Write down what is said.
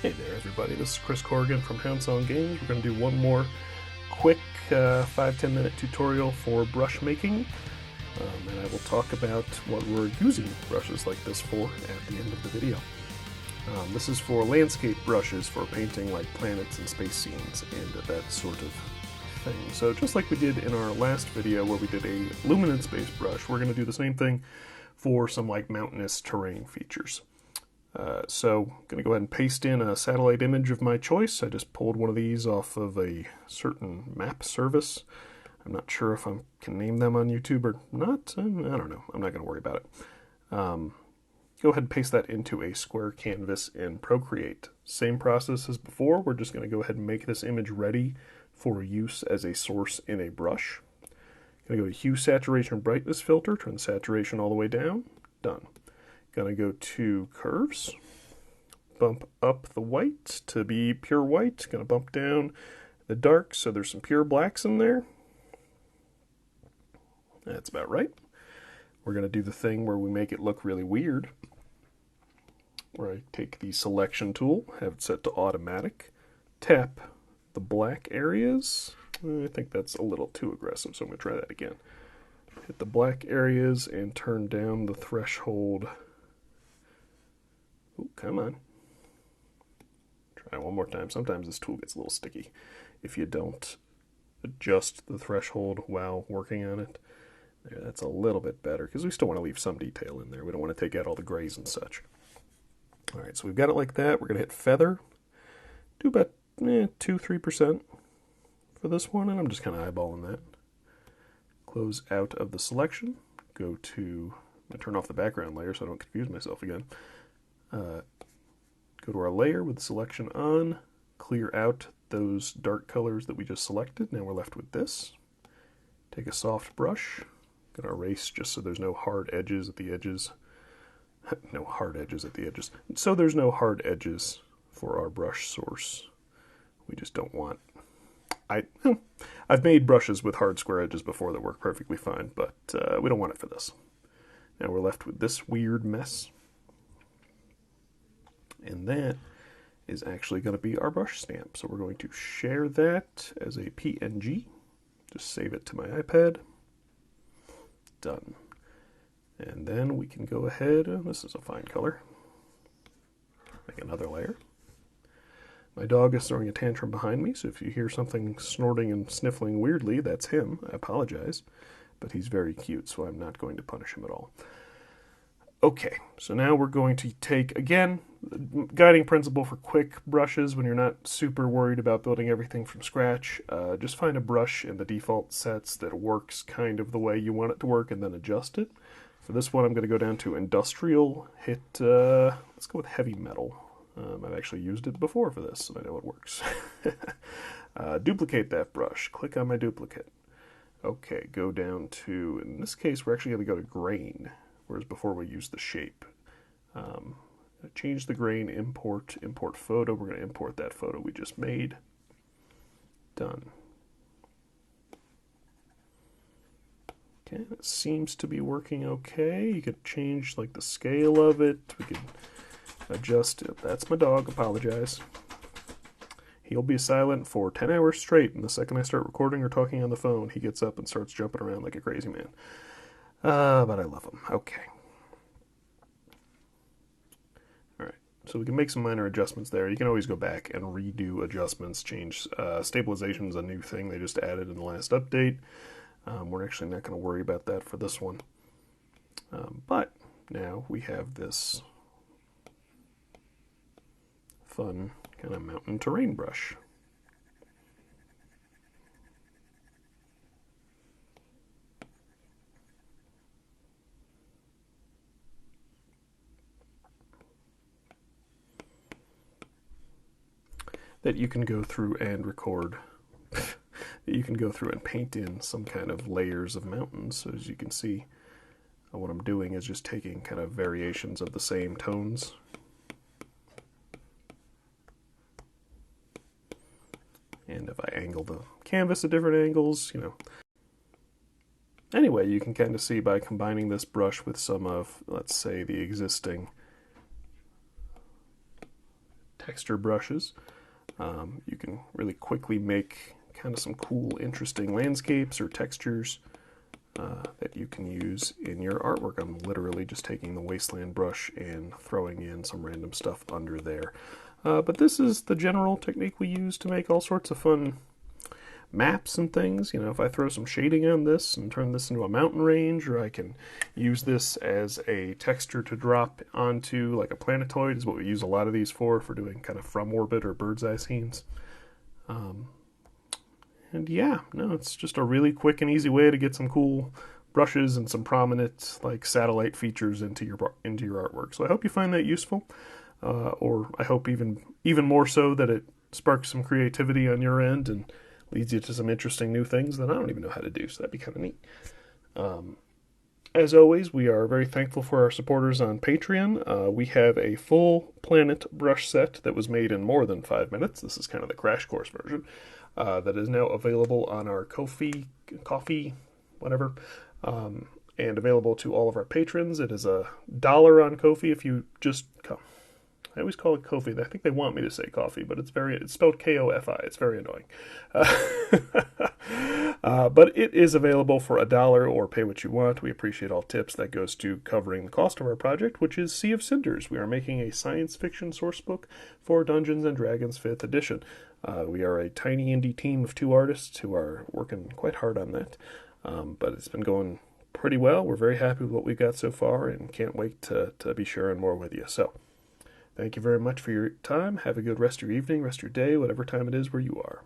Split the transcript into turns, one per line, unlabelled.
Hey there everybody, this is Chris Corrigan from Houndsong Games. We're going to do one more quick 5-10 minute tutorial for brush making, and I will talk about what we're using brushes like this for at the end of the video. This is for landscape brushes for painting like planets and space scenes and that sort of thing. So just like we did in our last video where we did a luminance-based brush, we're going to do the same thing for some like mountainous terrain features. So I'm going to go ahead and paste in a satellite image of my choice. I just pulled one of these off of a certain map service. I'm not sure if I can name them on YouTube or not. I don't know. I'm not going to worry about it. Go ahead and paste that into a square canvas in Procreate. Same process as before. We're just going to go ahead and make this image ready for use as a source in a brush. I'm going to go to Hue, Saturation, Brightness filter. Turn the saturation all the way down. Done. Gonna go to curves, bump up the white to be pure white, gonna bump down the dark so there's some pure blacks in there. That's about right. We're gonna do the thing where we make it look really weird, where I take the selection tool, have it set to automatic, tap the black areas. I think that's a little too aggressive, so I'm gonna try that again. Hit the black areas and turn down the threshold. Oh, come on. Try it one more time. Sometimes this tool gets a little sticky if you don't adjust the threshold while working on it. There, that's a little bit better because we still want to leave some detail in there. We don't want to take out all the grays and such. All right, so we've got it like that. We're going to hit feather. Do about 2-3% for this one, and I'm just kind of eyeballing that. Close out of the selection. Go to, I'm going to turn off the background layer so I don't confuse myself again. Go to our layer with the selection on, clear out those dark colors that we just selected. Now we're left with this. Take a soft brush, gonna erase just so there's no hard edges at the edges. No hard edges at the edges. So there's no hard edges for our brush source. We just don't want... I've made brushes with hard square edges before that work perfectly fine, but we don't want it for this. Now we're left with this weird mess. And that is actually going to be our brush stamp. So we're going to share that as a PNG. Just save it to my iPad. Done. And then we can go ahead, this is a fine color, make another layer. My dog is throwing a tantrum behind me, so if you hear something snorting and sniffling weirdly, that's him. I apologize, but he's very cute, so I'm not going to punish him at all. Okay, so now we're going to take, again, the guiding principle for quick brushes when you're not super worried about building everything from scratch. Just find a brush in the default sets that works kind of the way you want it to work and then adjust it. For this one, I'm going to go down to industrial, hit, let's go with heavy metal. I've actually used it before for this, so I know it works. Duplicate that brush. Click on my duplicate. Okay, go down to, in this case, we're actually going to go to grain. Whereas before we used the shape. Change the grain, import photo. We're going to import that photo we just made. Done. Okay, it seems to be working okay. You could change like the scale of it. We could adjust it. That's my dog, apologize. He'll be silent for 10 hours straight, and the second I start recording or talking on the phone, he gets up and starts jumping around like a crazy man. But I love them. Okay. Alright, so we can make some minor adjustments there. You can always go back and redo adjustments, change. Stabilization is a new thing they just added in the last update. We're actually not going to worry about that for this one. But now we have this fun kind of mountain terrain brush. That you can go through and record, that you can go through and paint in some kind of layers of mountains. So as you can see, what I'm doing is just taking kind of variations of the same tones. And if I angle the canvas at different angles, you know. Anyway, you can kind of see by combining this brush with some of, let's say, the existing texture brushes. You can really quickly make kind of some cool, interesting landscapes or textures that you can use in your artwork. I'm literally just taking the wasteland brush and throwing in some random stuff under there. But this is the general technique we use to make all sorts of fun maps and things. You know, if I throw some shading on this and turn this into a mountain range, or I can use this as a texture to drop onto like a planetoid, is what we use a lot of these for doing kind of from orbit or bird's eye scenes. And yeah, no, it's just a really quick and easy way to get some cool brushes and some prominent like satellite features into your artwork. So I hope you find that useful, or I hope even more so that it sparks some creativity on your end and leads you to some interesting new things that I don't even know how to do. So that'd be kind of neat. As always, we are very thankful for our supporters on Patreon. We have a full planet brush set that was made in more than 5 minutes. This is kind of the crash course version. That is now available on our Ko-fi, whatever, and available to all of our patrons. It is $1 on Ko-fi if you just come. I always call it Ko-fi. I think they want me to say coffee, but it's spelled K-O-F-I. It's very annoying. But it is available for $1 or pay what you want. We appreciate all tips. That goes to covering the cost of our project, which is Sea of Cinders. We are making a science fiction sourcebook for Dungeons & Dragons 5th edition. We are a tiny indie team of 2 artists who are working quite hard on that. But it's been going pretty well. We're very happy with what we've got so far and can't wait to be sharing more with you. So thank you very much for your time. Have a good rest of your evening, rest of your day, whatever time it is where you are.